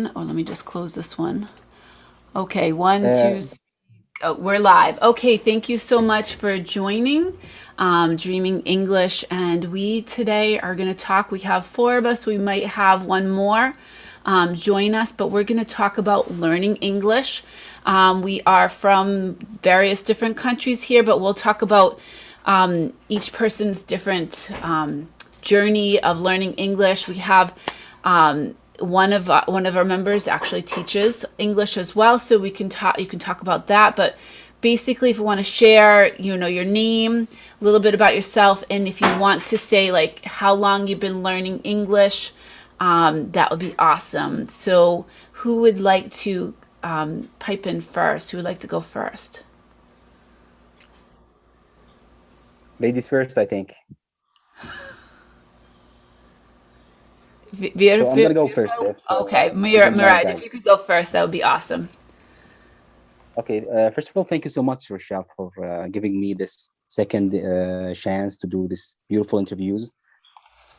Oh, let me just close this one. Okay, one, Uh, two, oh, we're live. Okay, thank you so much for joining Dreaming English. And we today are going to talk. We have four of us. We might have one more join us, but we're going to talk about learning English. We are from various different countries here, but we'll talk about each person's different journey of learning English. We have one of our members actually teaches English as well, so we can talk. You can talk about that, but basically, if you want to share, your name, a little bit about yourself, and if you want to say like how long you've been learning English, that would be awesome. So, who would like to pipe in first? Who would like to go first? Ladies first, I think. So I'm gonna go first Okay, if you don't mind, Murad, if guys. you could go first, that would be awesome. Okay. First of all, thank you so much, Rochelle, for giving me this second chance to do this beautiful interviews.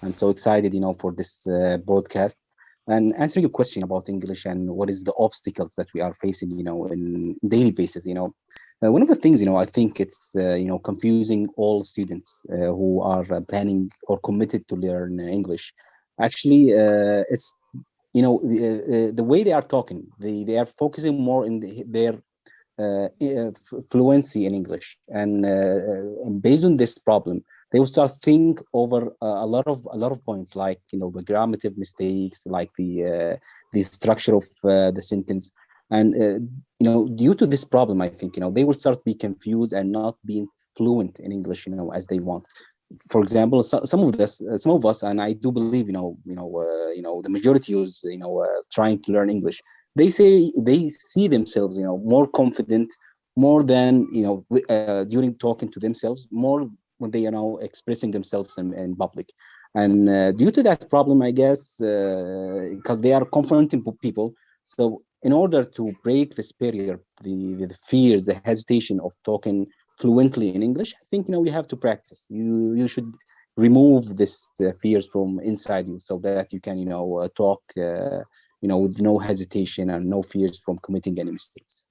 I'm so excited, for this broadcast and answering your question about English and what is the obstacles that we are facing, in daily basis. One of the things, I think it's confusing all students who are planning or committed to learn English. Actually, it's the way they are talking, they are focusing more in their fluency in English, and based on this problem, they will start think over a lot of points, like the grammatic mistakes, like the structure of the sentence, and due to this problem, I think they will start be confused and not being fluent in English, as they want. For example, some of us, and I do believe, the majority is, trying to learn English. They say they see themselves, more confident, more than during talking to themselves, more when they are now expressing themselves in public. And due to that problem, I guess, because they are confronting people, so in order to break this barrier, the fears, the hesitation of talking fluently in English, I think you have to practice. You should remove this fears from inside you, so that you can talk with no hesitation and no fears from committing any mistakes.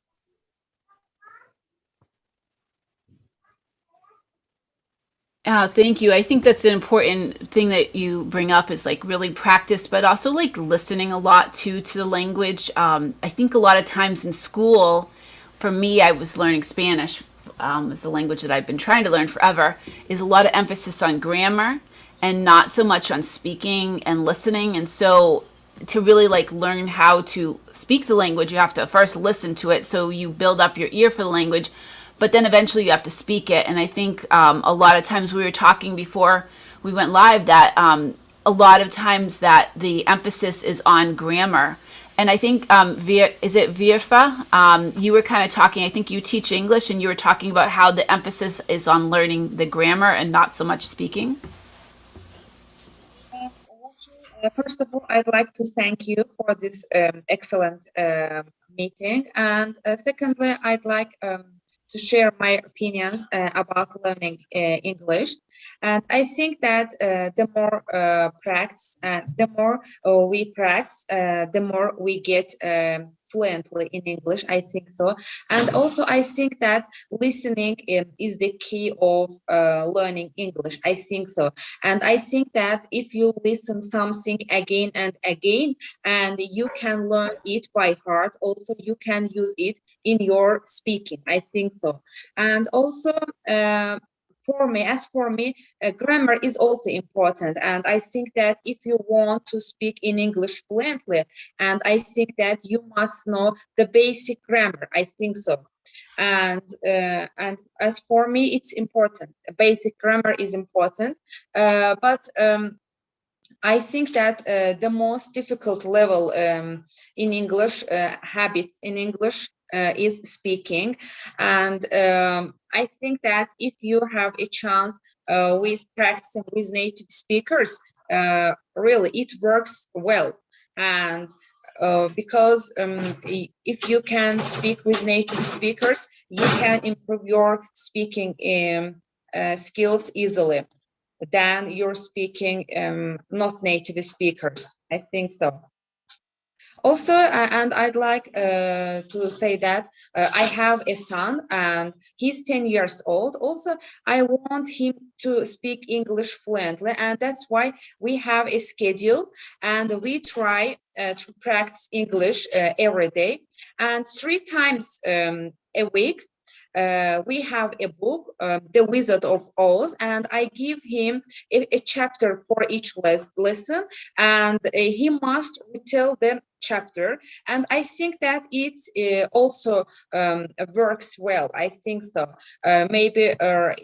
Thank you. I think that's an important thing that you bring up is like really practice, but also like listening a lot too to the language. I think a lot of times in school, for me, I was learning Spanish, is the language that I've been trying to learn forever, is a lot of emphasis on grammar and not so much on speaking and listening. And so to really like learn how to speak the language, you have to first listen to it. So you build up your ear for the language, but then eventually you have to speak it. And I think a lot of times we were talking before we went live that a lot of times that the emphasis is on grammar. And I think, is it Virfa? You were kind of talking, I think you teach English, and you were talking about how the emphasis is on learning the grammar and not so much speaking. First of all, I'd like to thank you for this excellent meeting. And secondly, I'd like to share my opinions about learning English. And I think that the more practice, the more we practice, the more we get fluently in English. I think so. And also, I think that listening is the key of learning English. I think so. And I think that if you listen something again and again, and you can learn it by heart, also you can use it in your speaking. I think so. And also, for me, grammar is also important. And I think that if you want to speak in English fluently, and I think that you must know the basic grammar. I think so. And as for me, it's important. Basic grammar is important, but I think that the most difficult level in English, habits in English, is speaking. And I think that if you have a chance with practicing with native speakers, really it works well. And because if you can speak with native speakers, you can improve your speaking skills easily than you're speaking not native speakers. I think so. Also, and I'd like to say that I have a son and he's 10 years old. Also, I want him to speak English fluently, and that's why we have a schedule and we try to practice English every day. And 3 times a week, we have a book, The Wizard of Oz, and I give him a chapter for each lesson, and he must retell the chapter. And I think that it also works well. I think so. Maybe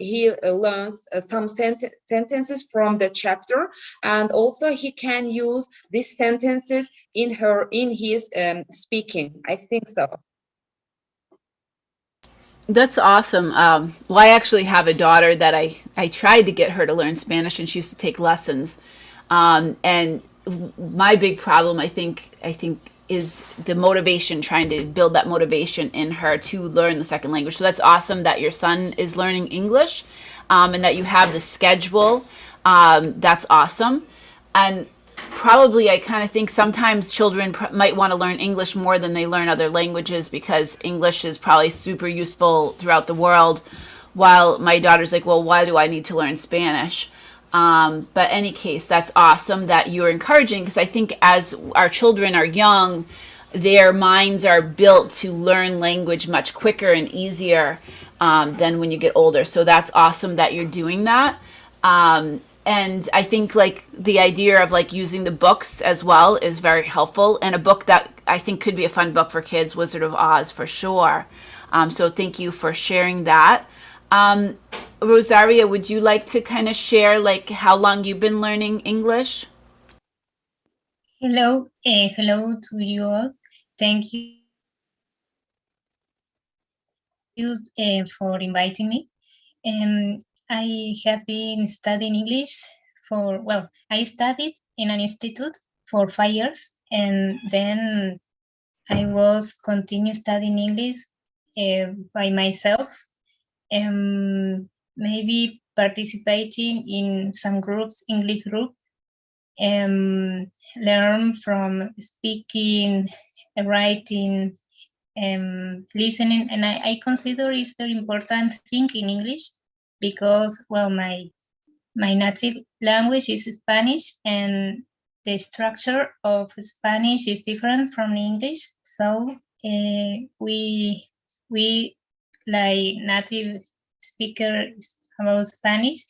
he learns some sentences from the chapter, and also he can use these sentences in his speaking. I think so. That's awesome. Well, I actually have a daughter that I tried to get her to learn Spanish, and she used to take lessons. And my big problem, I think, is the motivation, trying to build that motivation in her to learn the second language. So that's awesome that your son is learning English, and that you have the schedule. That's awesome. And probably I kind of think sometimes children might want to learn English more than they learn other languages, because English is probably super useful throughout the world, while my daughter's like, well, why do I need to learn Spanish? But any case, that's awesome that you're encouraging, because I think as our children are young, their minds are built to learn language much quicker and easier than when you get older. So that's awesome that you're doing that. And I think like the idea of like using the books as well is very helpful. And a book that I think could be a fun book for kids, Wizard of Oz, for sure. So thank you for sharing that. Rosario, would you like to kind of share like how long you've been learning English? Hello, hello to you all. Thank you for inviting me. I have been studying English I studied in an institute for 5 years, and then I was continue studying English by myself, maybe participating in some groups, English group, learn from speaking, writing, listening, and I consider it's very important thing in English, because well, my native language is Spanish, and the structure of Spanish is different from English. So we like native speakers about Spanish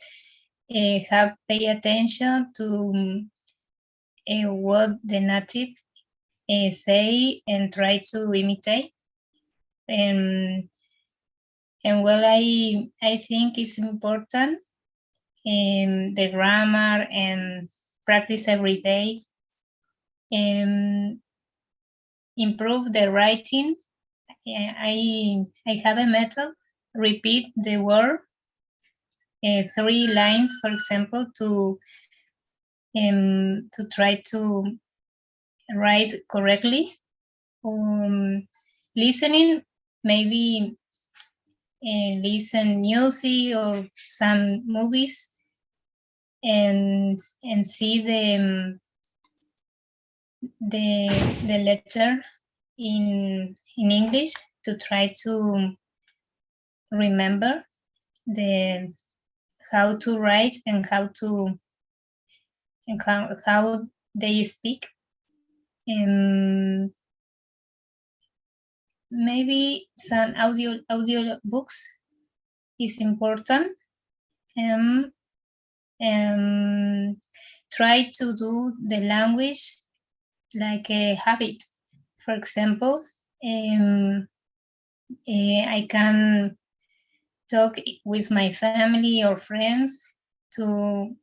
have pay attention to what the native say and try to imitate. And well, I think it's important the grammar and practice every day, improve the writing. I have a method: repeat the word 3 lines, for example, to try to write correctly. Listening, maybe listen music or some movies, and see the letter in English, to try to remember how to write and how they speak. Maybe some audio books is important. Try to do the language like a habit. For example, I can talk with my family or friends to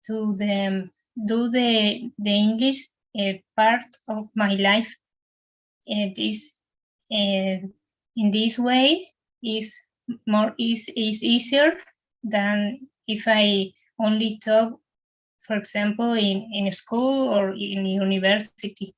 do the English part of my life. It is in this way is easier than if I only talk, for example, in school or in university.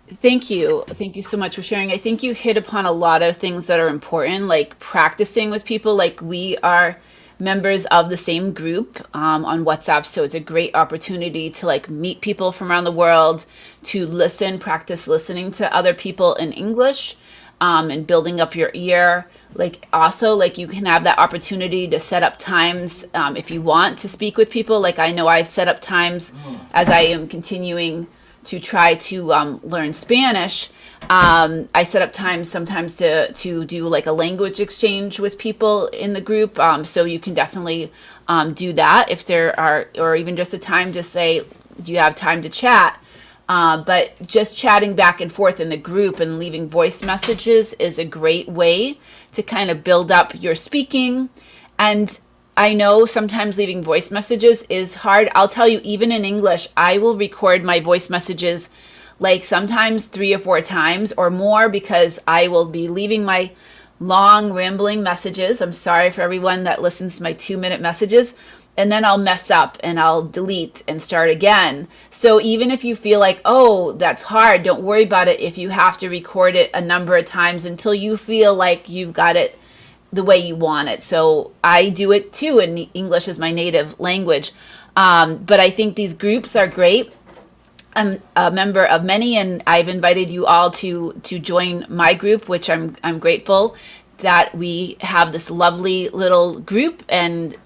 Thank you. Thank you so much for sharing. I think you hit upon a lot of things that are important, like practicing with people. Like we are members of the same group on WhatsApp. So it's a great opportunity to like meet people from around the world, to listen, practice listening to other people in English, and building up your ear. Like also, like you can have that opportunity to set up times if you want to speak with people. Like I know I've set up times as I am continuing to try to learn Spanish. I set up times sometimes to do like a language exchange with people in the group. So you can definitely do that if there are, or even just a time to say, do you have time to chat? But just chatting back and forth in the group and leaving voice messages is a great way to kind of build up your speaking. And I know sometimes leaving voice messages is hard. I'll tell you, even in English, I will record my voice messages like sometimes 3 or 4 times or more, because I will be leaving my long rambling messages. I'm sorry for everyone that listens to my 2-minute messages. And then I'll mess up and I'll delete and start again. So even if you feel like, oh, that's hard, don't worry about it if you have to record it a number of times until you feel like you've got it the way you want it. So I do it too, and English is my native language. But I think these groups are great. I'm a member of many, and I've invited you all to join my group, which I'm grateful that we have this lovely little group and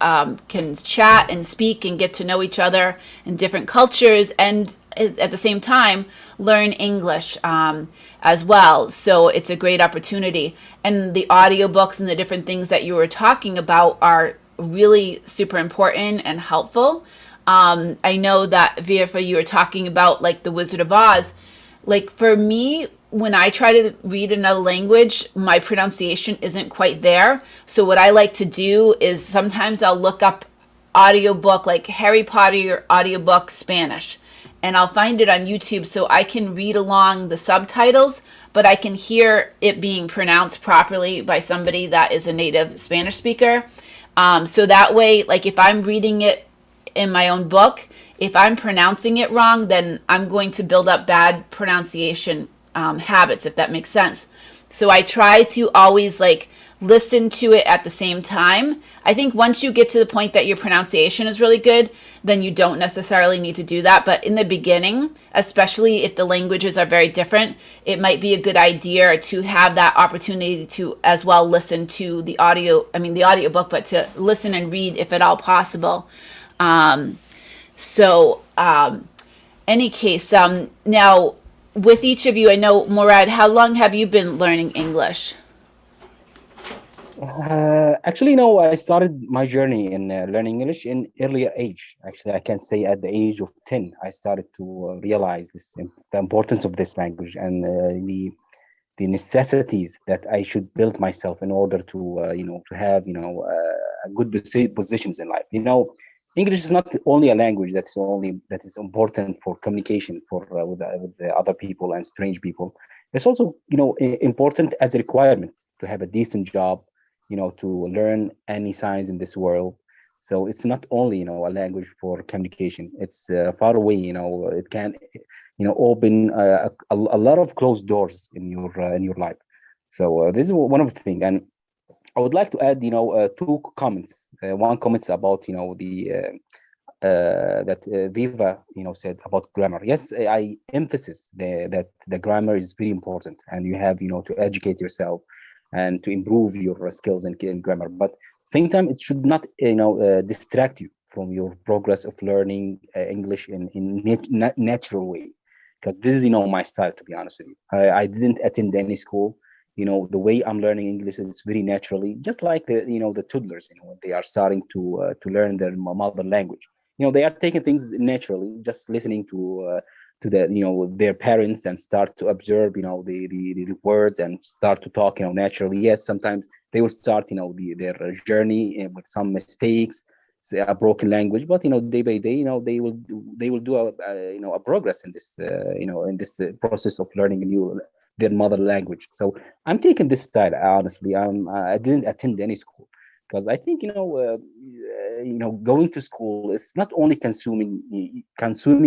can chat and speak and get to know each other in different cultures, and at the same time learn English as well. So it's a great opportunity. And the audiobooks and the different things that you were talking about are really super important and helpful. I know that Virfa, you were talking about like the Wizard of Oz. Like for me, when I try to read another language, my pronunciation isn't quite there. So what I like to do is sometimes I'll look up audiobook, like Harry Potter audiobook Spanish, and I'll find it on YouTube so I can read along the subtitles, but I can hear it being pronounced properly by somebody that is a native Spanish speaker. So that way, like if I'm reading it in my own book, if I'm pronouncing it wrong, then I'm going to build up bad pronunciation habits, if that makes sense. So I try to always like listen to it at the same time. I think once you get to the point that your pronunciation is really good, then you don't necessarily need to do that. But in the beginning, especially if the languages are very different, it might be a good idea to have that opportunity to as well listen to the audiobook, but to listen and read if at all possible. Any case, now with each of you, I know, Morad, how long have you been learning English? Actually, no, I started my journey in learning English in earlier age. Actually, I can say at the age of 10, I started to realize the importance of this language, and the necessities that I should build myself in order to to have good positions in life. English is not only a language that is important for communication with the other people and strange people. It's also important as a requirement to have a decent job, to learn any science in this world. So it's not only a language for communication. It's far away. It can open a lot of closed doors in your life. So this is one of the things. And I would like to add, 2 comments. One comment about, that Viva, said about grammar. Yes, I emphasize that the grammar is very important, and you have, to educate yourself and to improve your skills in grammar. But same time, it should not, distract you from your progress of learning English in natural way, because this is, my style, to be honest with you. I didn't attend any school. The way I'm learning English is very naturally, just like the toddlers, when they are starting to learn their mother language. They are taking things naturally, just listening to their parents, and start to observe the words and start to talk naturally. Yes, sometimes they will start their journey with some mistakes, a broken language, but day by day they will do a progress in this in this process of learning their mother language. So I'm taking this style, honestly. I didn't attend any school, because I think going to school is not only consuming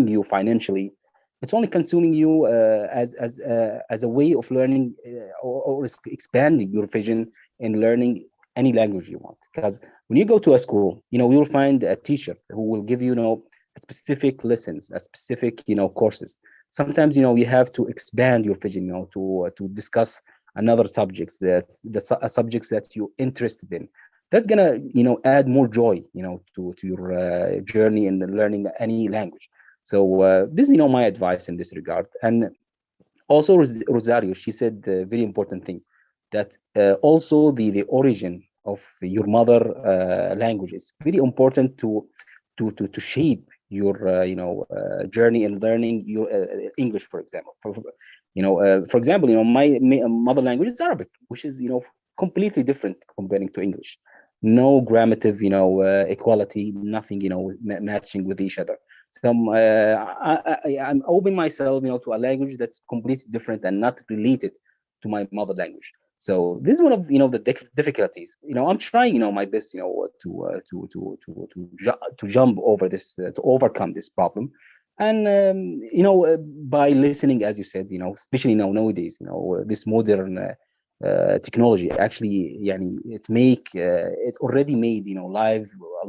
you financially. It's only consuming you as a way of learning or expanding your vision in learning any language you want. Because when you go to a school, you will find a teacher who will give you, specific lessons, a specific, courses. Sometimes, you have to expand your vision, to discuss another subjects, subjects that you're interested in. That's gonna, add more joy, to your journey in learning any language. So this is, my advice in this regard. And also Rosario, she said a very important thing, that also the origin of your mother language is very important to shape your journey in learning your English, for example. For example, my mother language is Arabic, which is completely different comparing to English. No grammative, equality, nothing, matching with each other. So I'm open myself, to a language that's completely different and not related to my mother language. So this is one of the difficulties. I'm trying, my best, to jump over this, to overcome this problem, and by listening, as you said, especially now nowadays, this modern technology actually, it already made life a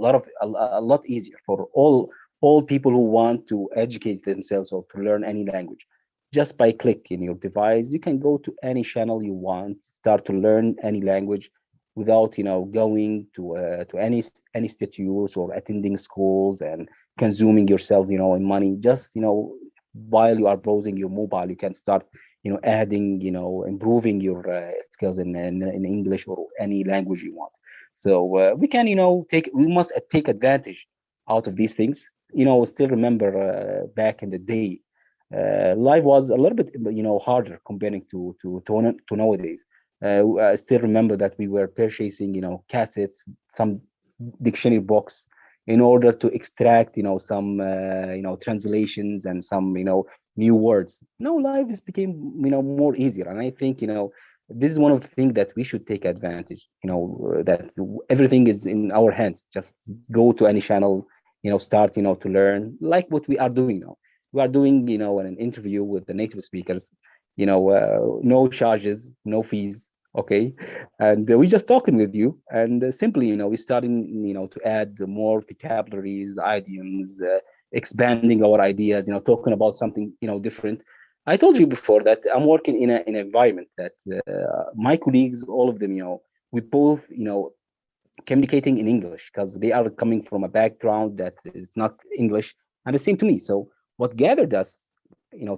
lot easier for all people who want to educate themselves or to learn any language. Just by clicking your device, you can go to any channel you want, start to learn any language without going to any institutes or attending schools and consuming yourself in money. Just while you are browsing your mobile, you can start adding, improving your skills in English or any language you want. So we can, we must take advantage out of these things. Still remember back in the day, life was a little bit, harder comparing to nowadays. I still remember that we were purchasing, cassettes, some dictionary books, in order to extract, some, translations and some, new words. Now life has became, more easier, and I think, this is one of the things that we should take advantage. That everything is in our hands. Just go to any channel, start, to learn, like what we are doing now. We are doing, an interview with the native speakers, no charges, no fees, okay, and we just talking with you, and simply, we starting, to add more vocabularies, idioms, expanding our ideas, talking about something, different. I told you before that I'm working in an environment that my colleagues, all of them, we both, communicating in English, because they are coming from a background that is not English, and the same to me. So what gathered us,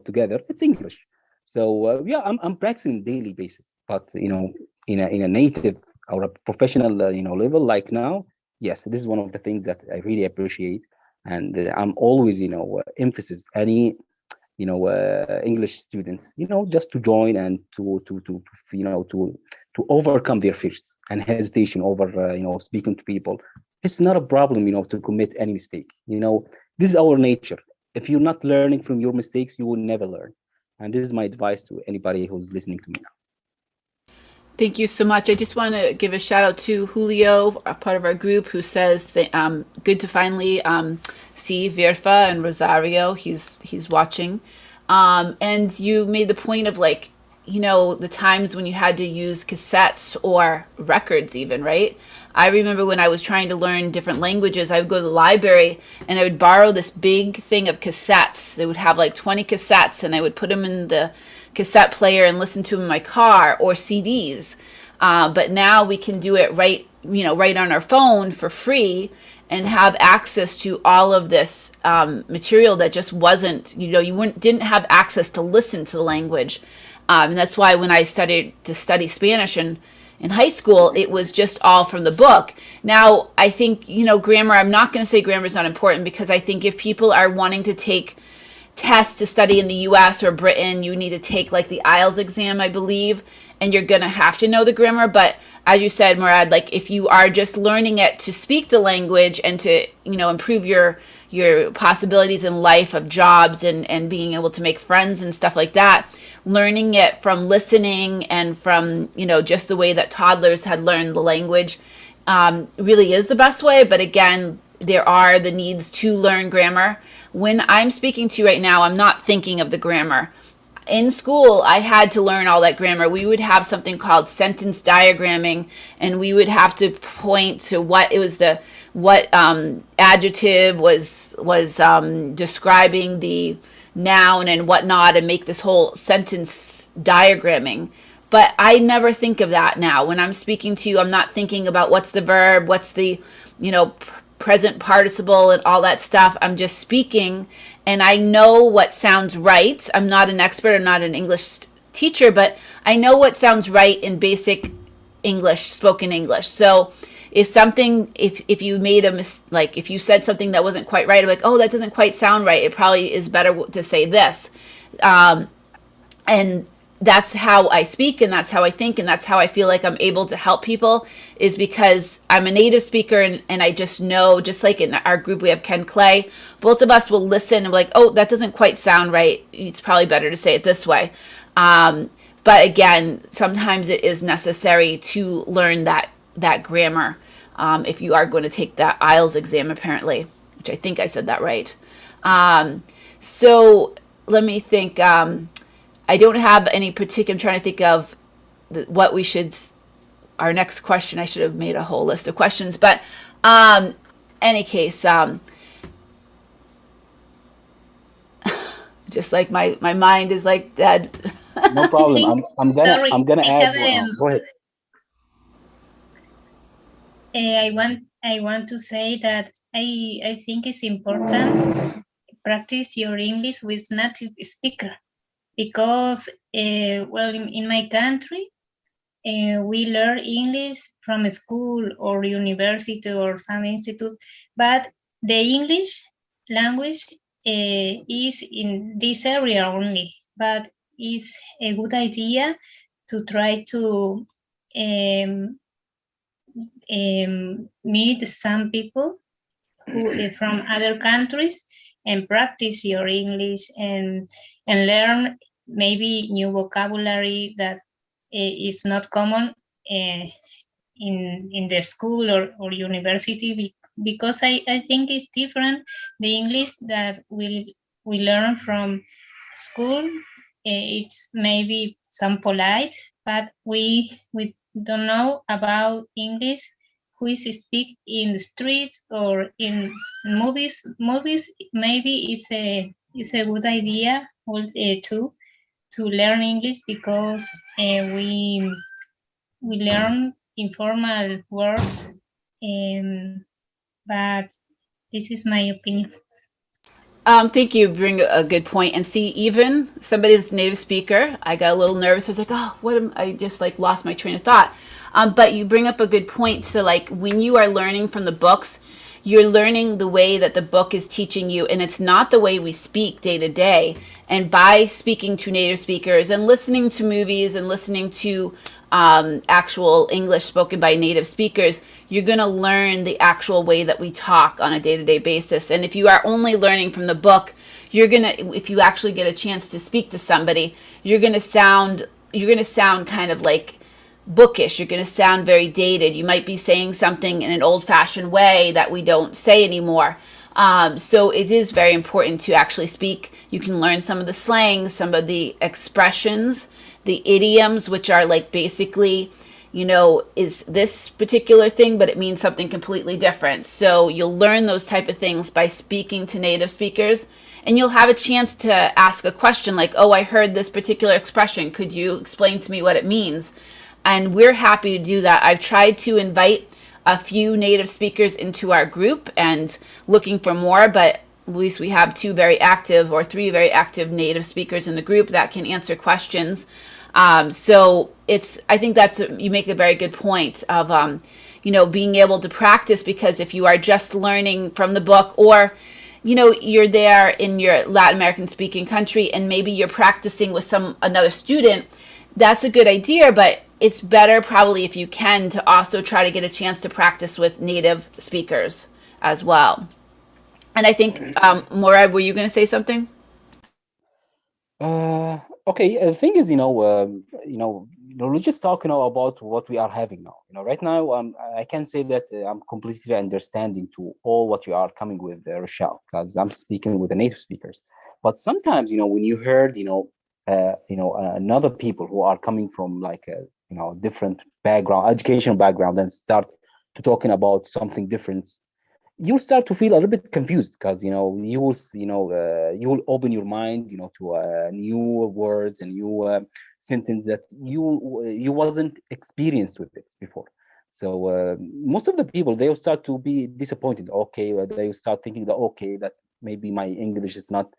together, it's English. So yeah, I'm practicing daily basis, but in a native or a professional level like now, yes, this is one of the things that I really appreciate, and I'm always emphasis any English students, just to join and to overcome their fears and hesitation over speaking to people. It's not a problem, to commit any mistake. This is our nature. If you're not learning from your mistakes, you will never learn. And this is my advice to anybody who's listening to me now. Thank you so much. I just want to give a shout out to Julio, a part of our group, who says that good to finally see Virfa and Rosario. He's watching, and you made the point of the times when you had to use cassettes or records, even, right? I remember when I was trying to learn different languages, I would go to the library and I would borrow this big thing of cassettes. They would have 20 cassettes, and I would put them in the cassette player and listen to them in my car, or CDs. But now we can do it right on our phone for free, and have access to all of this material that just wasn't, didn't have access to listen to the language. And that's why when I started to study Spanish in high school, it was just all from the book. Now, I think, grammar, I'm not going to say grammar is not important, because I think if people are wanting to take tests to study in the US or Britain, you need to take the IELTS exam, I believe, and you're going to have to know the grammar. But as you said, Murad, if you are just learning it to speak the language and to, improve your possibilities in life of jobs and being able to make friends and stuff like that, learning it from listening and from, just the way that toddlers had learned the language really is the best way. But again, there are the needs to learn grammar. When I'm speaking to you right now, I'm not thinking of the grammar. in school, I had to learn all that grammar. We would have something called sentence diagramming, and we would have to point to what it was what adjective was describing the noun and whatnot, and make this whole sentence diagramming. But I never think of that now. When I'm speaking to you, I'm not thinking about what's the verb, what's the, present participle and all that stuff. I'm just speaking, and I know what sounds right. I'm not an expert, I'm not an English teacher, but I know what sounds right in basic English, spoken English. So if you made if you said something that wasn't quite right, I'm like, oh, that doesn't quite sound right. It probably is better to say this. And that's how I speak, and that's how I think, and that's how I feel like I'm able to help people, is because I'm a native speaker, and I just know, just like in our group, we have Ken Clay, both of us will listen and be like, oh, that doesn't quite sound right. It's probably better to say it this way. But again, sometimes it is necessary to learn that grammar if you are going to take that IELTS exam, apparently, which I think I said that right. So let me think. I don't have any particular, I'm trying to think of what we should, our next question. I should have made a whole list of questions, but any case, just like my mind is like dead. No problem. Sorry, I'm gonna I add. have, Go ahead. I want to say that I think it's important practice your English with native speaker, because well, in my country we learn English from school or university or some institute, but the English language is in this area only. But it's a good idea to try to meet some people who from other countries and practice your English and learn maybe new vocabulary that is not common in the school or university, because I think it's different. The English that we learn from school, it's maybe some polite, but we don't know about English who is speak in the street or in movies. Movies maybe is a good idea also to learn English, because we learn informal words, but this is my opinion. Thank you. Bring a good point. And see, even somebody that's a native speaker, I got a little nervous. I was like, oh, I just like lost my train of thought. But you bring up a good point. So like when you are learning from the books, you're learning the way that the book is teaching you, and it's not the way we speak day to day. And by speaking to native speakers and listening to movies and listening to actual English spoken by native speakers, you're going to learn the actual way that we talk on a day-to-day basis. And if you are only learning from the book, if you actually get a chance to speak to somebody, you're going to sound kind of like bookish. You're going to sound very dated. You might be saying something in an old-fashioned way that we don't say anymore. So it is very important to actually speak. You can learn some of the slang, some of the expressions, the idioms, which are like basically, is this particular thing, but it means something completely different. So you'll learn those type of things by speaking to native speakers, and you'll have a chance to ask a question like, oh, I heard this particular expression. Could you explain to me what it means? And we're happy to do that. I've tried to invite a few native speakers into our group and looking for more, but at least we have 3 very active native speakers in the group that can answer questions. So I think you make a very good point of, being able to practice, because if you are just learning from the book, or, you're there in your Latin American speaking country and maybe you're practicing with another student, that's a good idea, but it's better probably if you can to also try to get a chance to practice with native speakers as well. And I think, Morad, were you going to say something? Okay. The thing is, we're just talking about what we are having now. Right now, I can say that I'm completely understanding to all what you are coming with, Rochelle, because I'm speaking with the native speakers. But sometimes, when you heard, another people who are coming from like a different background, educational background, and start to talking about something different, you start to feel a little bit confused because you will open your mind to new words and new sentence that you wasn't experienced with it before. So most of the people, they will start to be disappointed. Okay, they will start thinking that okay, that maybe my English is not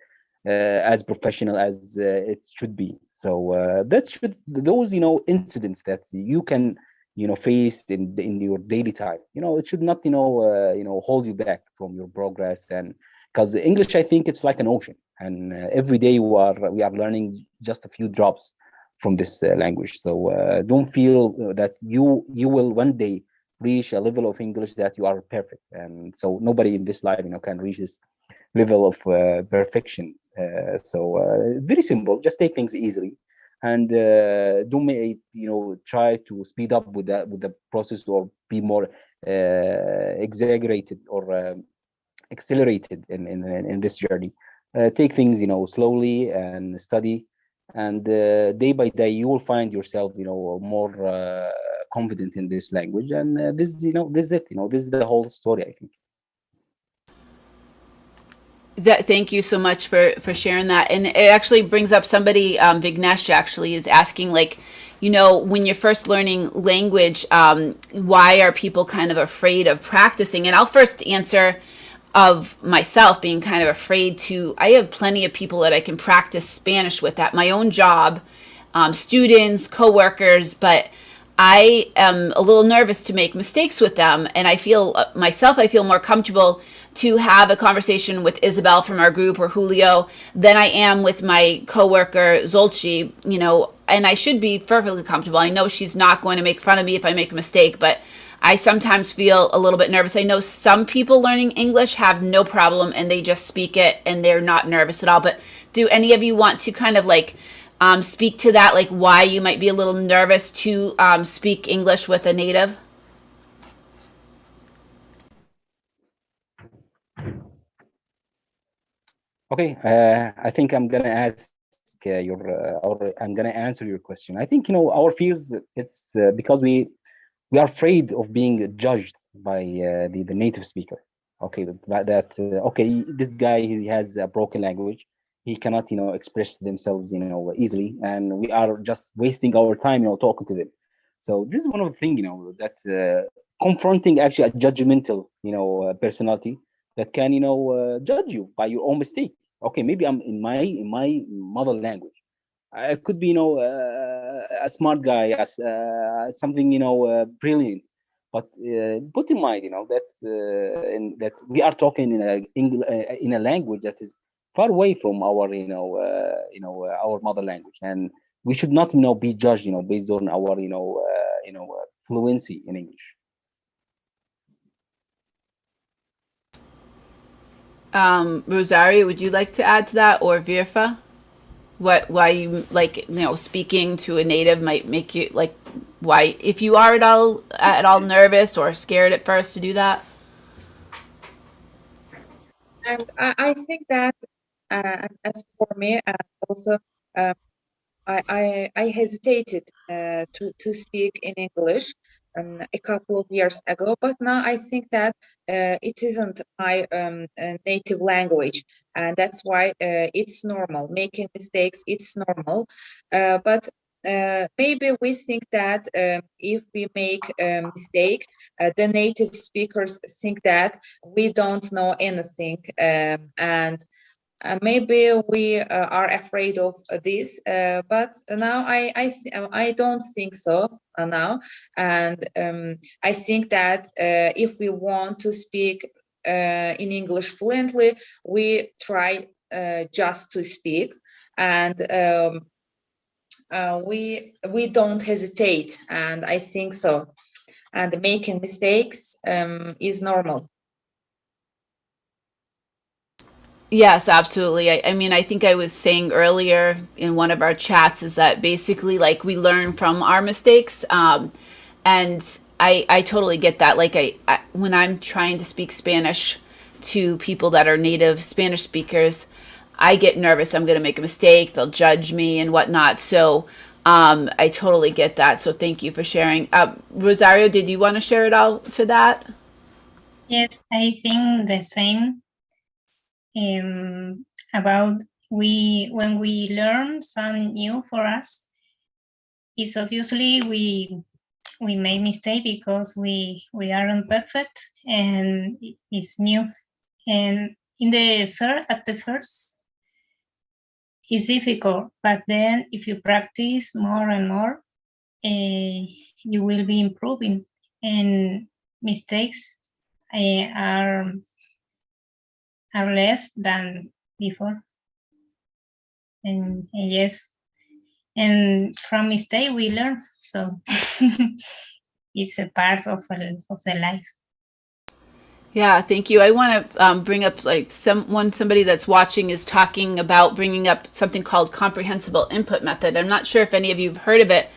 as professional as it should be. So that should those incidents that you can face in your daily time, it should not hold you back from your progress. And because English, I think it's like an ocean, and every day we are learning just a few drops from this language. So don't feel that you will one day reach a level of English that you are perfect. And so nobody in this life can reach this level of perfection. So very simple, just take things easily, and don't try to speed up with the process, or be more exaggerated or accelerated in this journey. Take things slowly and study, and day by day you will find yourself more confident in this language. And this is it. This is the whole story, I think. Thank you so much for sharing that. And it actually brings up somebody, Vignesh actually is asking, like, when you're first learning language, why are people kind of afraid of practicing? And I'll first answer of myself being kind of afraid to. I have plenty of people that I can practice Spanish with at my own job, students, coworkers, but I am a little nervous to make mistakes with them. And I feel more comfortable to have a conversation with Isabel from our group or Julio than I am with my coworker Zolchi, and I should be perfectly comfortable. I know she's not going to make fun of me if I make a mistake, but I sometimes feel a little bit nervous. I know some people learning English have no problem and they just speak it and they're not nervous at all. But do any of you want to kind of like speak to that, like why you might be a little nervous to speak English with a native? Okay, I think I'm gonna ask or I'm gonna answer your question. I think our fears, it's because we are afraid of being judged by the native speaker. Okay, okay, this guy, he has a broken language. He cannot express themselves easily, and we are just wasting our time talking to them. So this is one of the things that confronting actually a judgmental personality that can judge you by your own mistake. Okay, maybe I'm in my mother language, I could be a smart guy, as something brilliant, but put in mind that we are talking in a language that is far away from our our mother language, and we should not be judged based on our fluency in English. Rosario, would you like to add to that, or Virfa? Why you like speaking to a native might make you like, why, if you are at all nervous or scared at first to do that? And I think that as for me, also I hesitated to speak in English a couple of years ago, but now I think that it isn't my native language, and that's why it's normal. Making mistakes, it's normal, but maybe we think that if we make a mistake, the native speakers think that we don't know anything, and maybe we are afraid of this, but now I don't think so now, and I think that if we want to speak in English fluently, we try just to speak, and we don't hesitate, and I think so. And making mistakes is normal. Yes, absolutely. I mean, I think I was saying earlier in one of our chats is that basically, like, we learn from our mistakes, and I totally get that. Like, when I'm trying to speak Spanish to people that are native Spanish speakers, I get nervous. I'm going to make a mistake. They'll judge me and whatnot. So I totally get that. So thank you for sharing. Rosario, did you want to share it out to that? Yes, I think the same. About when we learn something new for us, it's obviously we make mistake because we aren't perfect and it's new. And at the first it's difficult, but then if you practice more and more, you will be improving, and mistakes are less than before. And yes, and from mistake we learn. So it's a part of the life. Yeah, thank you. I want to bring up like somebody that's watching is talking about bringing up something called comprehensible input method. I'm not sure if any of you have heard of it,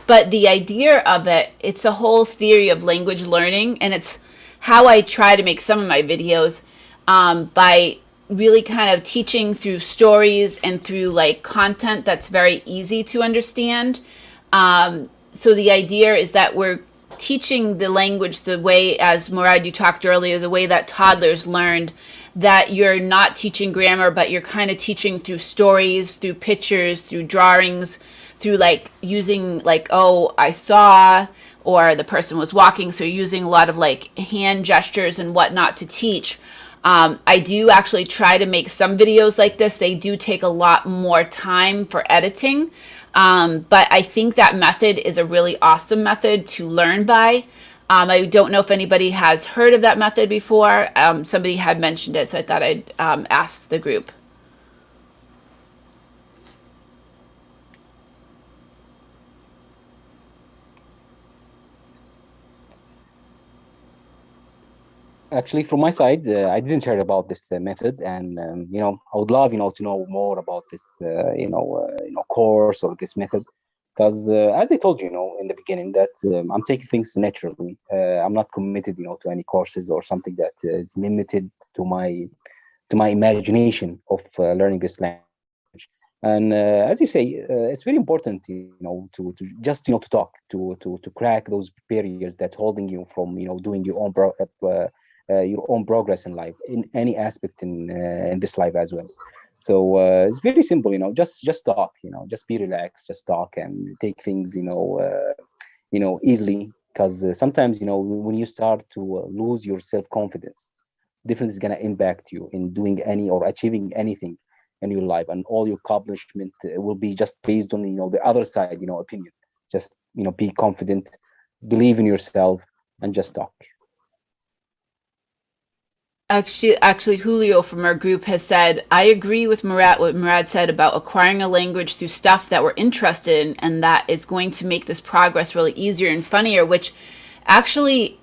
but the idea of it, it's a whole theory of language learning, and it's how I try to make some of my videos by really kind of teaching through stories and through like content that's very easy to understand. So the idea is that we're teaching the language the way, as Murad, you talked earlier, the way that toddlers learned, that you're not teaching grammar, but you're kind of teaching through stories, through pictures, through drawings, through like using like, oh, I saw, or the person was walking. So you're using a lot of like hand gestures and whatnot to teach. I do actually try to make some videos like this. They do take a lot more time for editing. But I think that method is a really awesome method to learn by. I don't know if anybody has heard of that method before. Somebody had mentioned it, so I thought I'd ask the group. Actually, from my side, I didn't hear about this method, and I would love to know more about this course or this method, because as I told you, in the beginning, that I'm taking things naturally. I'm not committed, to any courses or something that is limited to my imagination of learning this language. And as you say, it's very important, to just to talk, to crack those barriers that holding you from doing your own progress in life, in any aspect in this life as well. So it's very simple, just talk, just be relaxed, just talk and take things, easily. Because sometimes, when you start to lose your self-confidence, definitely is going to impact you in doing any or achieving anything in your life, and all your accomplishment will be just based on the other side opinion. Just be confident, believe in yourself, and just talk. Actually, Julio from our group has said, I agree with Murad, what Murad said about acquiring a language through stuff that we're interested in, and that is going to make this progress really easier and funnier, which actually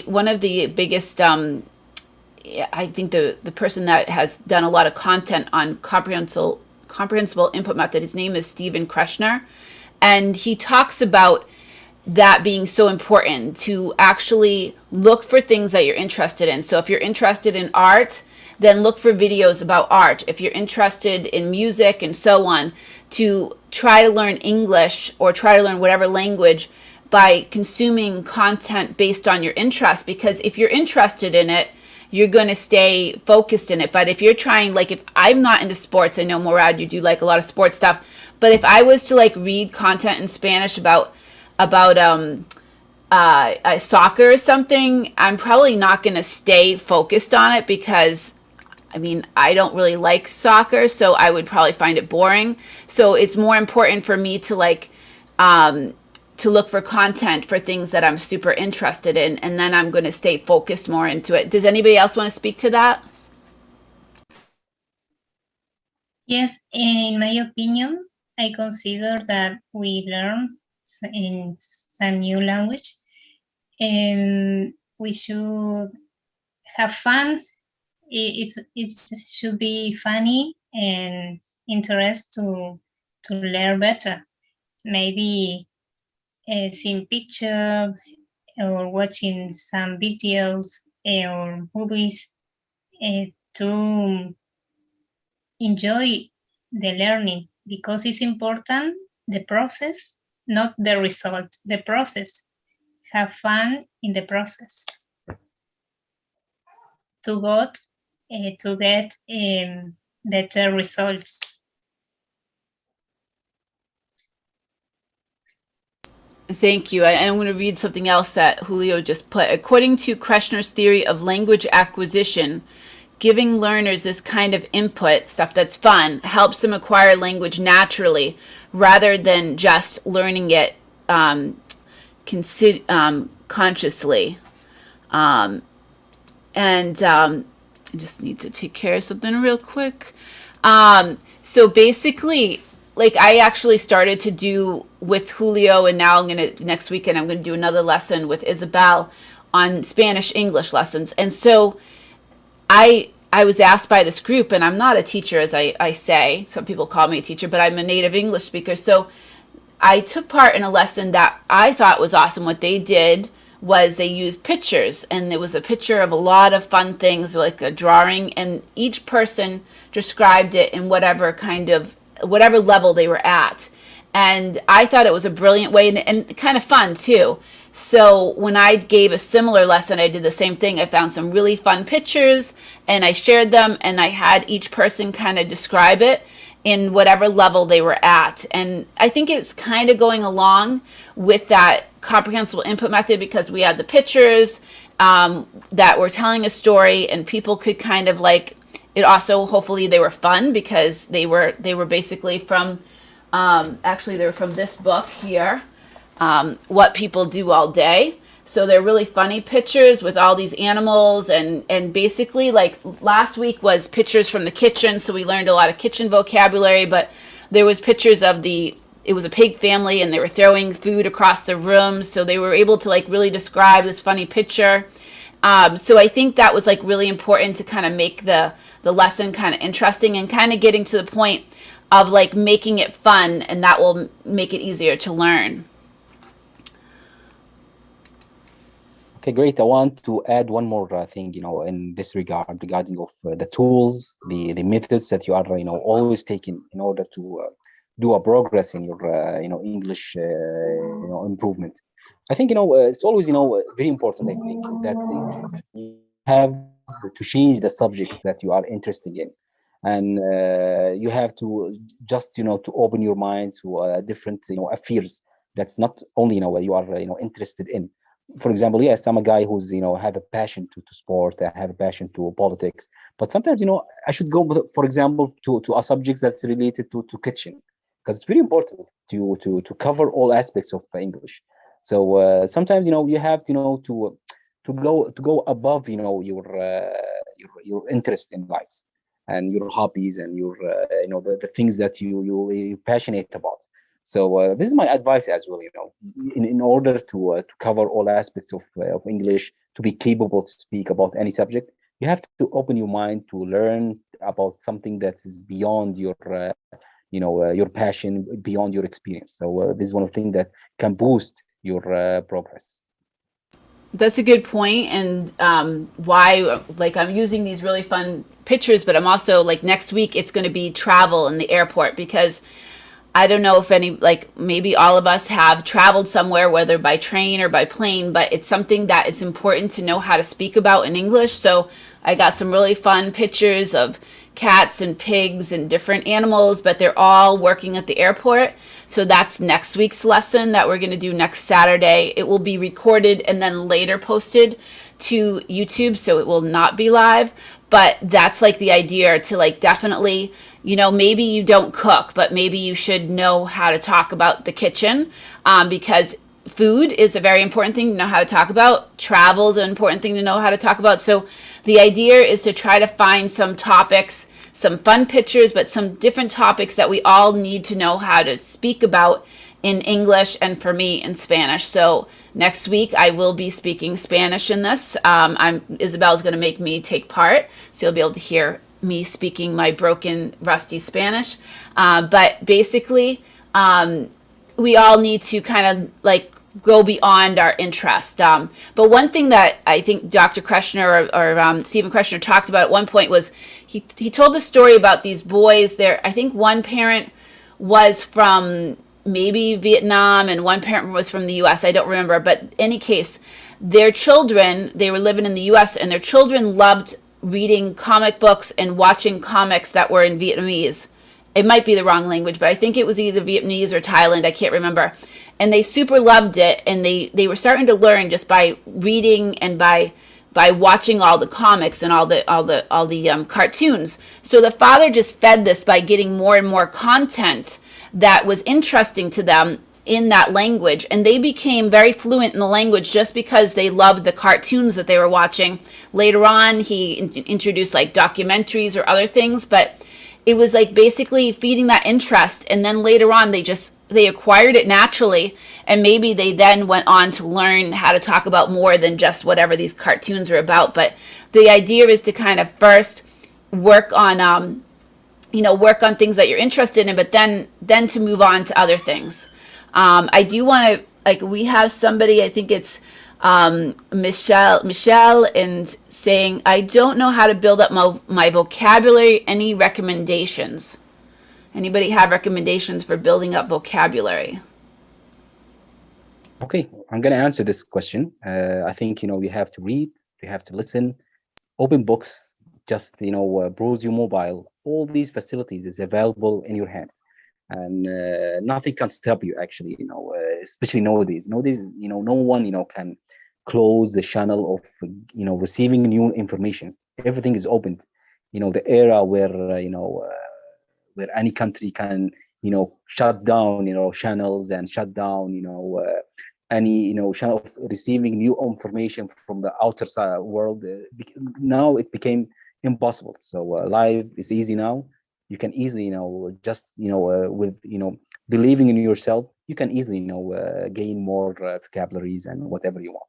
one of the biggest, I think the person that has done a lot of content on comprehensible input method, his name is Stephen Kreshner, and he talks about that being so important to actually look for things that you're interested in. So if you're interested in art, then look for videos about art. If you're interested in music and so on, to try to learn English or try to learn whatever language by consuming content based on your interest. Because if you're interested in it, you're going to stay focused in it. But if you're trying, like if I'm not into sports, I know Murad, you do like a lot of sports stuff, but if I was to like read content in Spanish about soccer or something, I'm probably not going to stay focused on it, because I mean, I don't really like soccer, so I would probably find it boring. So it's more important for me to like to look for content for things that I'm super interested in, and then I'm going to stay focused more into it. Does anybody else want to speak to that? Yes, in my opinion, I consider that we learn in some new language, and we should have fun. It should be funny and interest to learn better. Maybe seeing picture or watching some videos or movies to enjoy the learning, because it's important the process, not the result, the process. Have fun in the process to get better results. Thank you. I'm going to read something else that Julio just put. According to Kreshner's theory of language acquisition, giving learners this kind of input, stuff that's fun, helps them acquire language naturally rather than just learning it consciously. I just need to take care of something real quick. So basically, like I actually started to do with Julio, and now next weekend I'm gonna do another lesson with Isabel on Spanish English lessons. And so I was asked by this group, and I'm not a teacher, as I say. Some people call me a teacher, but I'm a native English speaker. So I took part in a lesson that I thought was awesome. What they did was they used pictures, and it was a picture of a lot of fun things, like a drawing, and each person described it in whatever level they were at. And I thought it was a brilliant way, and kind of fun too. So when I gave a similar lesson, I did the same thing. I found some really fun pictures and I shared them, and I had each person kind of describe it in whatever level they were at. And I think it's kind of going along with that comprehensible input method, because we had the pictures that were telling a story, and people could kind of like it. Also, hopefully they were fun, because they were basically from actually they're from this book here, What People Do All Day. So they're really funny pictures with all these animals, and basically, like last week was pictures from the kitchen, so we learned a lot of kitchen vocabulary, but there was pictures of it was a pig family, and they were throwing food across the room, so they were able to like really describe this funny picture. So I think that was like really important to kind of make the lesson kind of interesting, and kind of getting to the point of like making it fun, and that will make it easier to learn. Okay, great. I want to add one more thing, in this regard, regarding of the tools, the methods that you are, always taking in order to do a progress in your, English, improvement. I think, it's always, very important, I think, that you have to change the subject that you are interested in. And you have to just, to open your mind to different, affairs. That's not only, what you are, interested in. For example, yes, I'm a guy who's, have a passion to sport, I have a passion to politics, but sometimes, I should go, for example, to a subject that's related to kitchen, because it's very important to cover all aspects of English. So sometimes, you have to, to go above, your interest in lives and your hobbies and your, the things that you're passionate about. So this is my advice as well. In order to cover all aspects of English, to be capable to speak about any subject, you have to open your mind to learn about something that is beyond your, your passion, beyond your experience. So this is one of the things that can boost your progress. That's a good point, and why, like, I'm using these really fun pictures, but I'm also like, next week it's going to be travel in the airport, because I don't know if any, like maybe all of us have traveled somewhere, whether by train or by plane, but it's something that it's important to know how to speak about in English. So I got some really fun pictures of cats and pigs and different animals, but they're all working at the airport. So that's next week's lesson that we're going to do next Saturday. It will be recorded and then later posted to YouTube, so it will not be live. But that's like the idea, to like definitely, maybe you don't cook, but maybe you should know how to talk about the kitchen, because food is a very important thing to know how to talk about. Travel is an important thing to know how to talk about. So the idea is to try to find some topics, some fun pictures, but some different topics that we all need to know how to speak about in English, and for me in Spanish. So next week I will be speaking Spanish in this. Isabel's going to make me take part, so you'll be able to hear me speaking my broken, rusty Spanish. But basically, we all need to kind of like go beyond our interest. But one thing that I think Dr. Kreshner or Stephen Kreshner talked about at one point was he told the story about these boys there. I think one parent was from maybe Vietnam and one parent was from the US. I don't remember, but in any case, their children, they were living in the US, and their children loved reading comic books and watching comics that were in Vietnamese. It might be the wrong language, but I think it was either Vietnamese or Thailand. I can't remember. And they super loved it, and they were starting to learn just by reading and by watching all the comics and all the cartoons. So the father just fed this by getting more and more content that was interesting to them in that language, and they became very fluent in the language just because they loved the cartoons that they were watching. Later on, he introduced like documentaries or other things, but it was like basically feeding that interest, and then later on they acquired it naturally, and maybe they then went on to learn how to talk about more than just whatever these cartoons are about. But the idea is to kind of first work on work on things that you're interested in, but then to move on to other things. I do want to, like, we have somebody, I think it's Michelle, and saying, I don't know how to build up my vocabulary. Any recommendations? Anybody have recommendations for building up vocabulary? Okay, I'm going to answer this question. I think, you have to read, you have to listen, open books, just, browse your mobile. All these facilities is available in your hand. And nothing can stop you, actually, especially nowadays. Nowadays, no one, can close the channel of, receiving new information. Everything is open. The era where, where any country can, shut down, channels and shut down, any, channel of receiving new information from the outer side world. Now it became impossible. So life is easy now. You can easily, just, with, believing in yourself, you can easily, gain more vocabularies and whatever you want.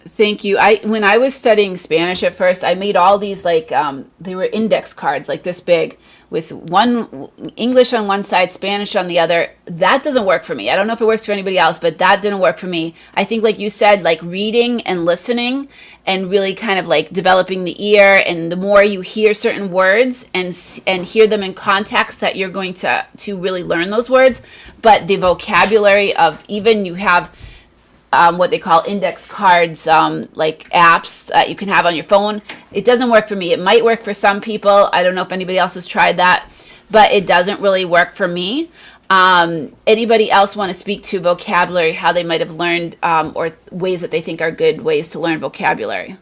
Thank you. When I was studying Spanish at first, I made all these like they were index cards like this big with one English on one side, Spanish on the other. That doesn't work for me. I don't know if it works for anybody else, but that didn't work for me. I think, like you said, like reading and listening and really kind of like developing the ear, and the more you hear certain words and hear them in context, that you're going to really learn those words. But the vocabulary of, even you have what they call index cards, like apps that you can have on your phone. It doesn't work for me. It might work for some people. I don't know if anybody else has tried that, but it doesn't really work for me. Anybody else want to speak to vocabulary, how they might have learned, or ways that they think are good ways to learn vocabulary?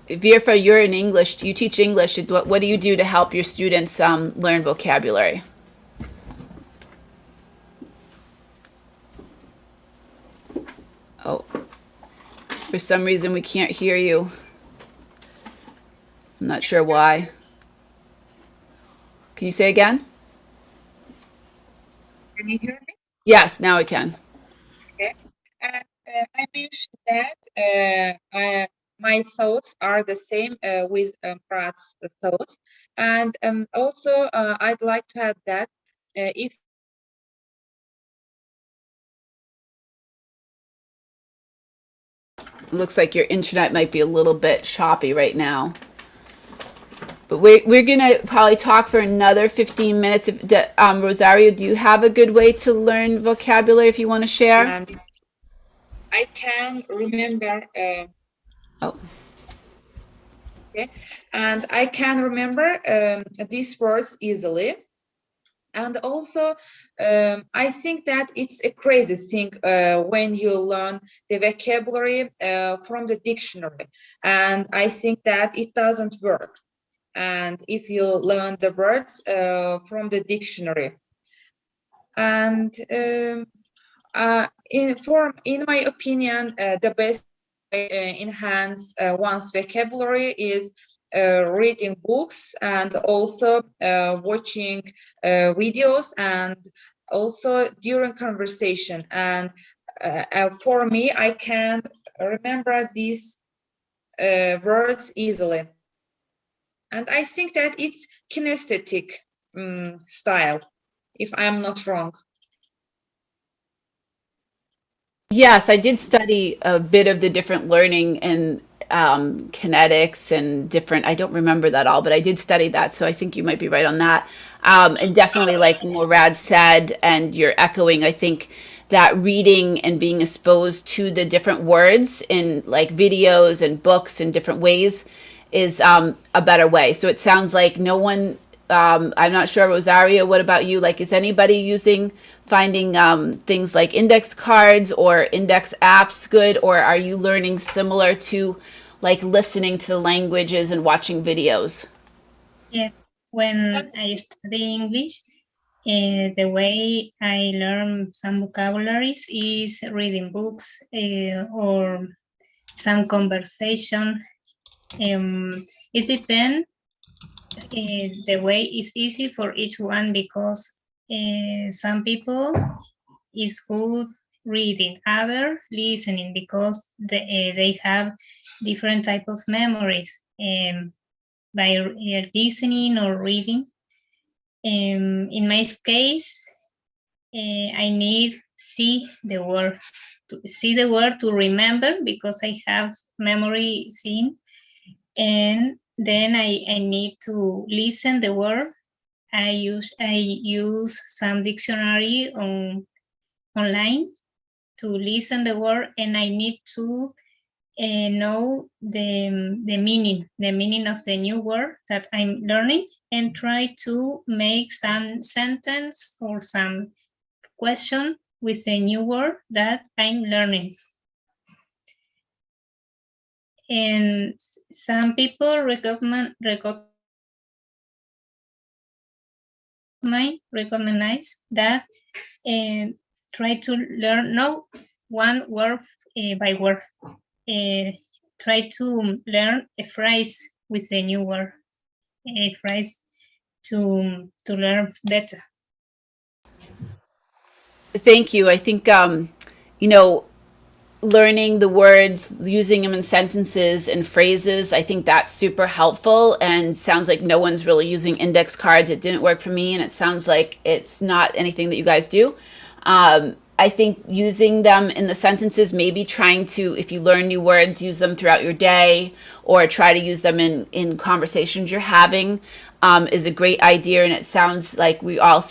Virfa, you're in English. Do you teach English? What do you do to help your students learn vocabulary? Oh, for some reason we can't hear you. I'm not sure why. Can you say again? Can you hear me? Yes, now I can. Okay. I mentioned that my thoughts are the same with Prat's thoughts. And also, I'd like to add that if Looks like your internet might be a little bit choppy right now. But we're going to probably talk for another 15 minutes. Rosario, do you have a good way to learn vocabulary if you want to share? And I can remember. Oh. Okay. And I can remember these words easily. And also, I think that it's a crazy thing when you learn the vocabulary from the dictionary. And I think that it doesn't work. And if you learn the words from the dictionary. And in my opinion, the best way enhance one's vocabulary is reading books and also watching videos, and also during conversation. And for me, I can remember these words easily. And I think that it's kinesthetic style, if I'm not wrong. Yes, I did study a bit of the different learning and kinetics and different, I don't remember that all, but I did study that. So I think you might be right on that. And definitely, like Morad said, and you're echoing, I think that reading and being exposed to the different words in like videos and books in different ways is a better way. So it sounds like no one, I'm not sure, Rosario, what about you? Like, is anybody using finding things like index cards or index apps good, or are you learning similar to like listening to the languages and watching videos? Yes, when I study English, the way I learn some vocabularies is reading books or some conversation. It depends. The way is easy for each one because some people is good reading, other listening because they have different type of memories by listening or reading. In my case, I need see the word to remember because I have memory seeing, and then I need to listen the word. I use some dictionary online to listen the word, and I need to know the meaning of the new word that I'm learning, and try to make some sentence or some question with the new word that I'm learning. And some people recognize that and try to learn no one word by word. Try to learn a phrase with the new word, a phrase to learn better. Thank you. I think, you know, learning the words, using them in sentences and phrases, I think that's super helpful, and sounds like no one's really using index cards. It didn't work for me, and it sounds like it's not anything that you guys do. I think using them in the sentences, maybe trying to, if you learn new words, use them throughout your day, or try to use them in conversations you're having, is a great idea. And it sounds like we all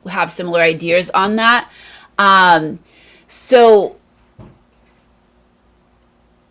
have similar ideas on that. So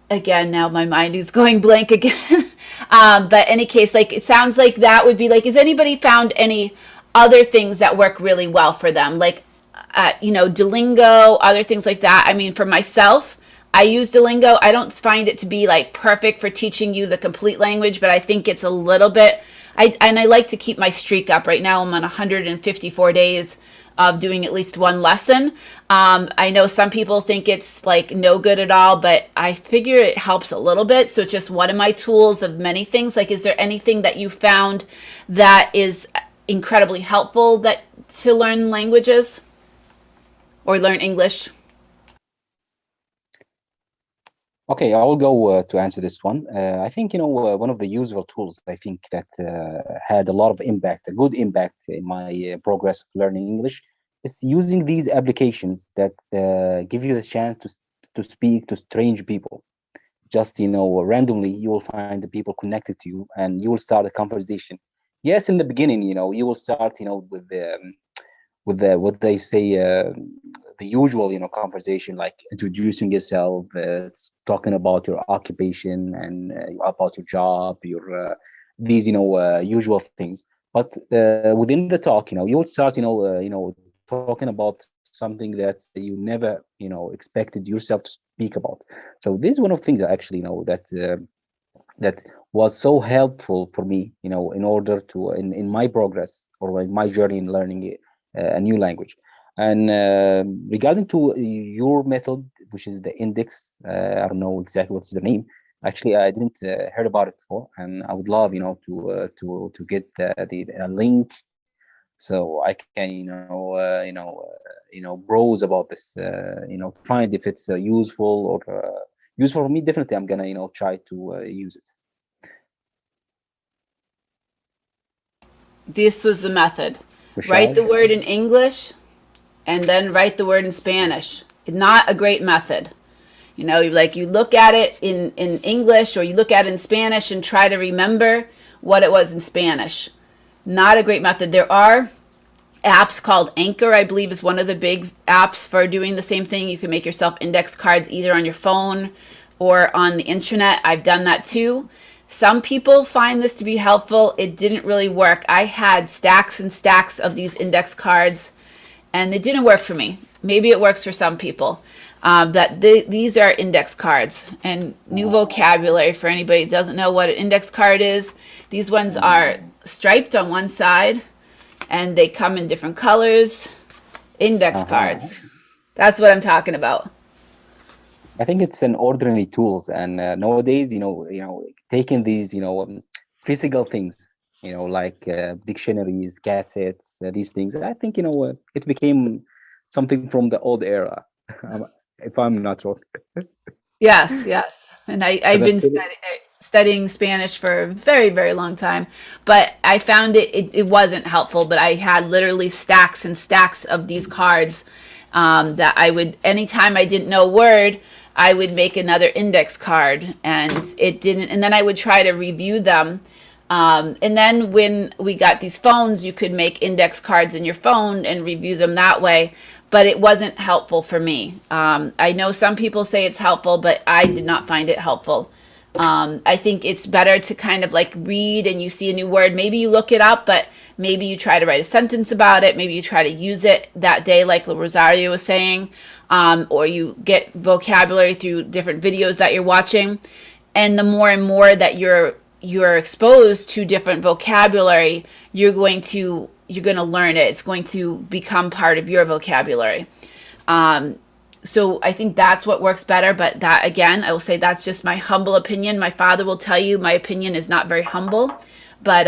again, now my mind is going blank again. But any case, like it sounds like that would be like, has anybody found any other things that work really well for them? Like, Duolingo, other things like that. I mean, for myself, I use Duolingo. I don't find it to be like perfect for teaching you the complete language, but I think it's a little bit. I like to keep my streak up. Right now, I'm on 154 days of doing at least one lesson. I know some people think it's like no good at all, but I figure it helps a little bit. So it's just one of my tools of many things. Like, is there anything that you found that is incredibly helpful that to learn languages or learn English? Okay, I will go to answer this one. I think one of the useful tools I think that had a lot of impact, a good impact in my progress of learning English, is using these applications that give you the chance to speak to strange people. Just randomly, you will find the people connected to you, and you will start a conversation. Yes, in the beginning, you will start, with the what they say, the usual conversation, like introducing yourself, talking about your occupation and about your job, your these usual things. But within the talk, you will start talking about something that you never expected yourself to speak about. So this is one of the things that actually that was so helpful for me, in order to in my progress or in my journey in learning a new language. And regarding to your method, which is the index, I don't know exactly what's the name. Actually, I didn't heard about it before, and I would love, to get the link, so I can, browse about this, find if it's useful or useful for me. Definitely, I'm gonna, try to use it. This was the method. Write Rashad? the word in English and then write the word in Spanish. Not a great method. You know, like you look at it in English or you look at it in Spanish and try to remember what it was in Spanish. Not a great method. There are apps called Anchor, I believe, is one of the big apps for doing the same thing. You can make yourself index cards either on your phone or on the internet. I've done that too. Some people find this to be helpful. It didn't really work. I had stacks and stacks of these index cards and it didn't work for me. Maybe it works for some people. These are index cards and new vocabulary for anybody that doesn't know what an index card is. These ones are striped on one side and they come in different colors. Index cards. That's what I'm talking about. I think it's an ordinary tools, and nowadays, taking these, physical things, like dictionaries, cassettes, these things. I think it became something from the old era, if I'm not wrong. Yes, yes. And I've been studying Spanish for a very, very long time, but I found it wasn't helpful, but I had literally stacks and stacks of these cards that I would, anytime I didn't know a word, I would make another index card and it didn't, and then I would try to review them. And then when we got these phones, you could make index cards in your phone and review them that way. But it wasn't helpful for me. I know some people say it's helpful, but I did not find it helpful. I think it's better to kind of like read and you see a new word. Maybe you look it up, but maybe you try to write a sentence about it. Maybe you try to use it that day, like Rosario was saying, or you get vocabulary through different videos that you're watching. And the more and more that you're exposed to different vocabulary, you're going to learn it. It's going to become part of your vocabulary. So I think that's what works better. But that, again, I will say that's just my humble opinion. My father will tell you my opinion is not very humble, but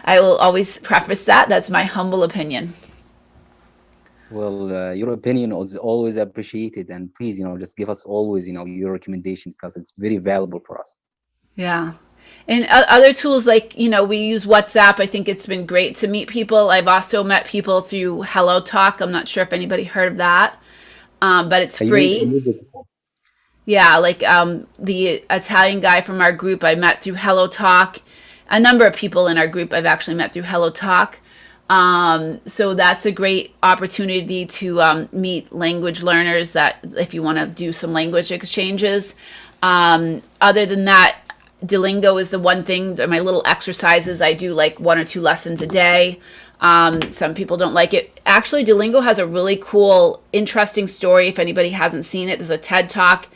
I will always preface that. That's my humble opinion. Well, your opinion is always appreciated, and please, just give us always, your recommendation because it's very valuable for us. Yeah. And other tools like, we use WhatsApp. I think it's been great to meet people. I've also met people through Hello Talk. I'm not sure if anybody heard of that, but it's free. Yeah, like the Italian guy from our group I met through Hello Talk. A number of people in our group I've actually met through Hello Talk. So that's a great opportunity to meet language learners that if you want to do some language exchanges. Other than that, Duolingo is the one thing, my little exercises, I do like 1 or 2 lessons a day. Some people don't like it. Actually, Duolingo has a really cool, interesting story. If anybody hasn't seen it, there's a TED Talk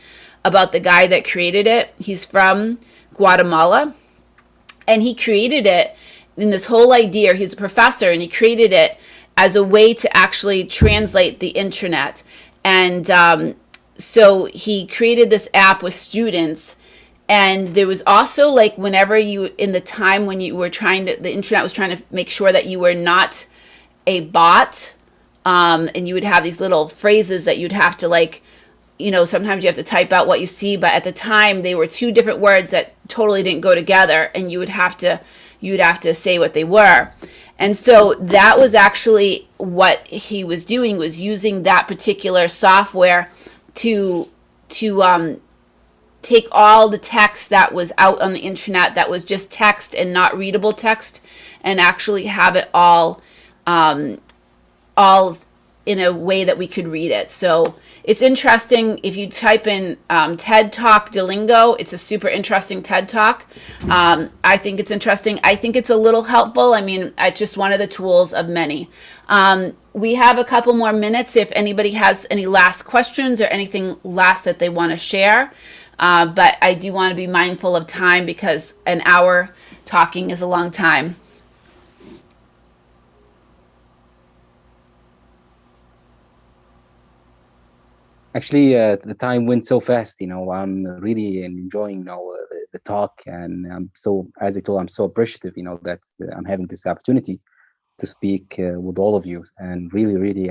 about the guy that created it. He's from Guatemala, and he created it in this whole idea. He's a professor, and he created it as a way to actually translate the internet. And so he created this app with students. And there was also like whenever you, in the time when you were the internet was trying to make sure that you were not a bot, and you would have these little phrases that you'd have to like, sometimes you have to type out what you see, but at the time they were 2 different words that totally didn't go together, and you would have to say what they were. And so that was actually what he was doing, was using that particular software to take all the text that was out on the internet that was just text and not readable text, and actually have it all in a way that we could read it. So it's interesting. If you type in TED Talk Duolingo, it's a super interesting TED Talk. I think it's interesting. I think it's a little helpful. I mean, it's just one of the tools of many. We have a couple more minutes if anybody has any last questions or anything last that they want to share. But I do want to be mindful of time because an hour talking is a long time. Actually, the time went so fast. I'm really enjoying the talk, and as I told, I'm so appreciative. That I'm having this opportunity to speak with all of you, and really,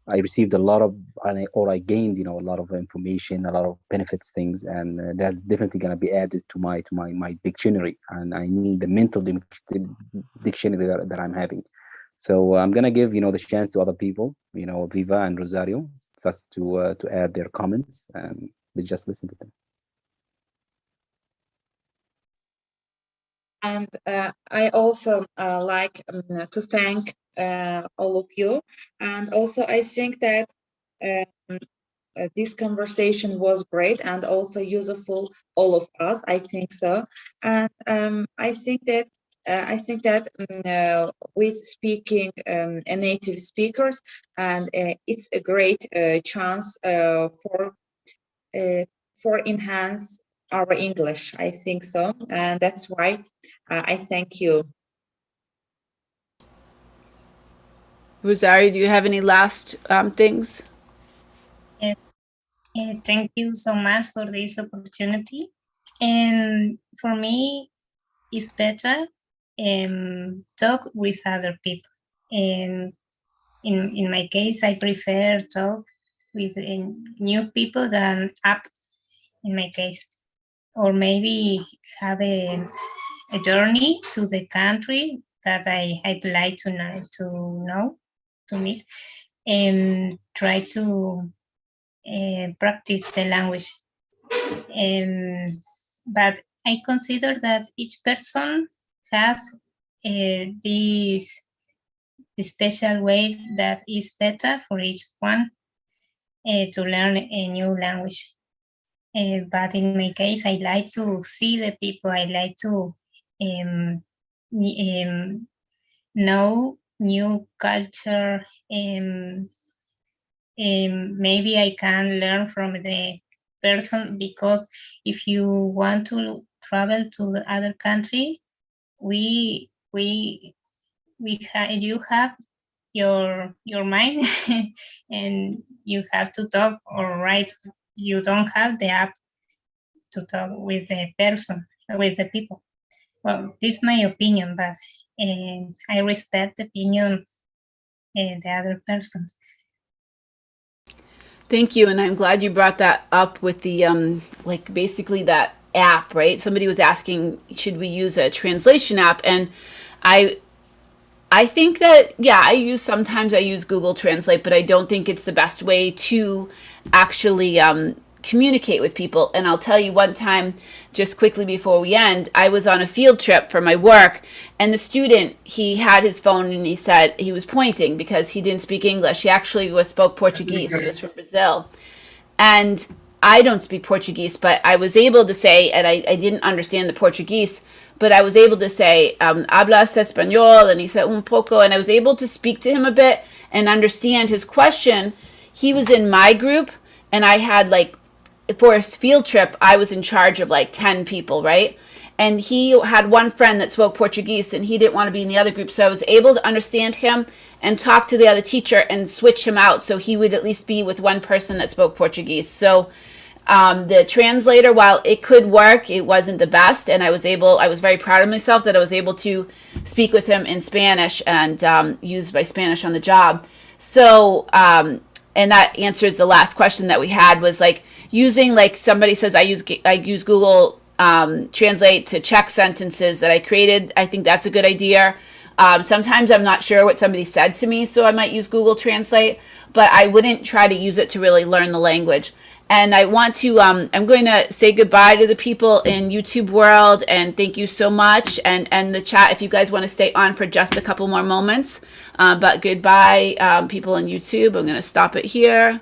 I received a lot of, I gained, a lot of information, a lot of benefits, things, and that's definitely going to be added to my dictionary, and I need the mental dictionary that I'm having. So I'm gonna give the chance to other people, Viva and Rosario, just to add their comments, and we just listen to them. And I also like to thank all of you. And also, I think that this conversation was great and also useful all of us. I think so, and I think that. With speaking native speakers, and it's a great chance for enhance our English. I think so, and that's why I thank you. Rosario, do you have any last things? Thank you so much for this opportunity. And for me, it's better talk with other people. And in my case, I prefer talk with new people than up. In my case, or maybe have a journey to the country that I'd like to meet, and try to practice the language. But I consider that each person has this special way that is better for each one to learn a new language. But in my case, I like to see the people. I like to know new culture. Maybe I can learn from the person, because if you want to travel to the other country, you have your mind and you have to talk or write. You don't have the app to talk with the person, with the people. Well, this is my opinion, but I respect the opinion the other persons. Thank you, and I'm glad you brought that up with the like basically that app, right? Somebody was asking, should we use a translation app? And I think that, yeah, sometimes I use Google Translate, but I don't think it's the best way to actually communicate with people. And I'll tell you, one time, just quickly before we end, I was on a field trip for my work, and the student, he had his phone and he said he was pointing because he didn't speak English. He actually spoke Portuguese. He was from Brazil. And I don't speak Portuguese, but I was able to say, and I didn't understand the Portuguese, but I was able to say, hablas español, and he said un poco, and I was able to speak to him a bit and understand his question. He was in my group, and I had for a field trip, I was in charge of 10 people, right? And he had one friend that spoke Portuguese, and he didn't want to be in the other group, so I was able to understand him and talk to the other teacher and switch him out so he would at least be with one person that spoke Portuguese. So the translator, while it could work, it wasn't the best, and I was very proud of myself that I was able to speak with him in Spanish and use my Spanish on the job. So, and that answers the last question that we had, was using, somebody says I use Google Translate to check sentences that I created. I think that's a good idea. Sometimes I'm not sure what somebody said to me, so I might use Google Translate, but I wouldn't try to use it to really learn the language. And I want to, I'm going to say goodbye to the people in YouTube world, and thank you so much. And the chat, if you guys want to stay on for just a couple more moments. But goodbye, people in YouTube. I'm going to stop it here.